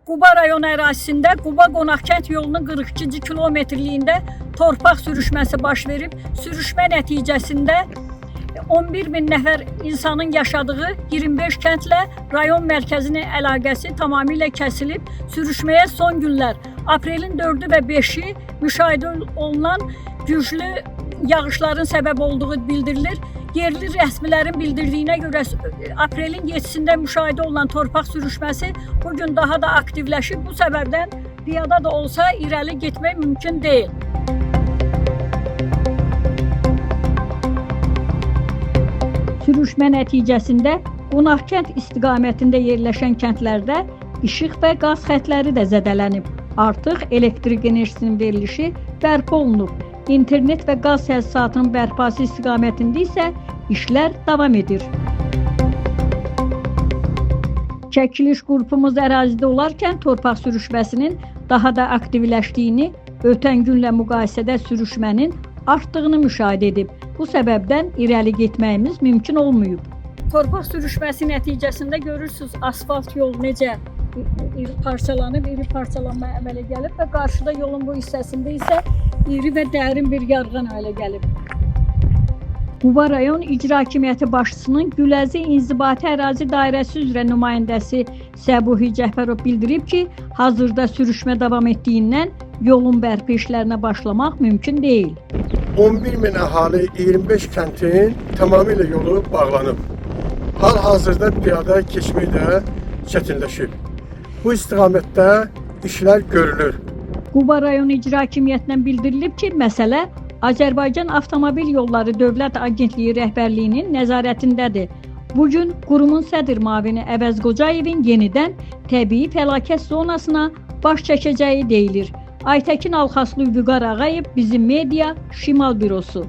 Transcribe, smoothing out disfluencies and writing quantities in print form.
Quba rayon ərazisində Quba Qonaqkənd yolunun 42-ci kilometrliyində torpaq sürüşməsi baş verib. Sürüşmə nəticəsində 11 min nəfər insanın yaşadığı 25 kəndlə rayon mərkəzinin əlaqəsi tamamilə kəsilib. Sürüşməyə son günlər aprelin 4-ü və 5-i müşahidə olunan güclü yağışların səbəb olduğu bildirilir. Yerli rəsmilərin bildirdiyinə görə aprelin 7-sində müşahidə olunan torpaq sürüşməsi bugün daha da aktivləşib. Bu səbəbdən piyada da olsa irəli getmək mümkün deyil. Sürüşmə nəticəsində Qonaqkənd istiqamətində yerləşən kəndlərdə işıq və qaz xətləri də zədələnib. Artıq elektrik enerjisinin verilişi bərpa olunub. İnternet və qaz təsisatının bərpası istiqamətində isə işlər davam edir. Çəkiliş qrupumuz ərazidə olarkən torpaq sürüşməsinin daha da aktivləşdiyini, ötən günlə müqayisədə sürüşmənin artdığını müşahidə edib. Bu səbəbdən irəli getməyimiz mümkün olmayıb. Torpaq sürüşməsi nəticəsində görürsünüz asfalt yol necə iri parçalanıb, iri parçalanma əmələ gəlib və qarşıda yolun bu hissəsində isə iri və dərin bir yarğan əmələ gəlib. Quba rayon İcra Hakimiyyəti başçısının Güləzi İnzibati Ərazi Dairəsi üzrə nümayəndəsi Səbuhi Cəfərov bildirib ki, hazırda sürüşmə davam etdiyindən yolun bərpa işlərinə başlamaq mümkün deyil. 11 min əhali 25 kəndin tamamilə yolu bağlanıb. Hal-hazırda piyada keçmək də çətinləşib. Bu istiqamətdə işlər görülür. Quba rayon İcra Hakimiyyətindən bildirilib ki, məsələ Azərbaycan Avtomobil Yolları Dövlət Agentliyi rəhbərliyinin nəzarətindədir. Bugün qurumun sədr müavini Əvəz Qocayevin yenidən təbii fəlakət zonasına baş çəkəcəyi deyilir. Aytəkin Alxaslı Vüqar Ağayev, Bizim Media, Şimal Bürosu.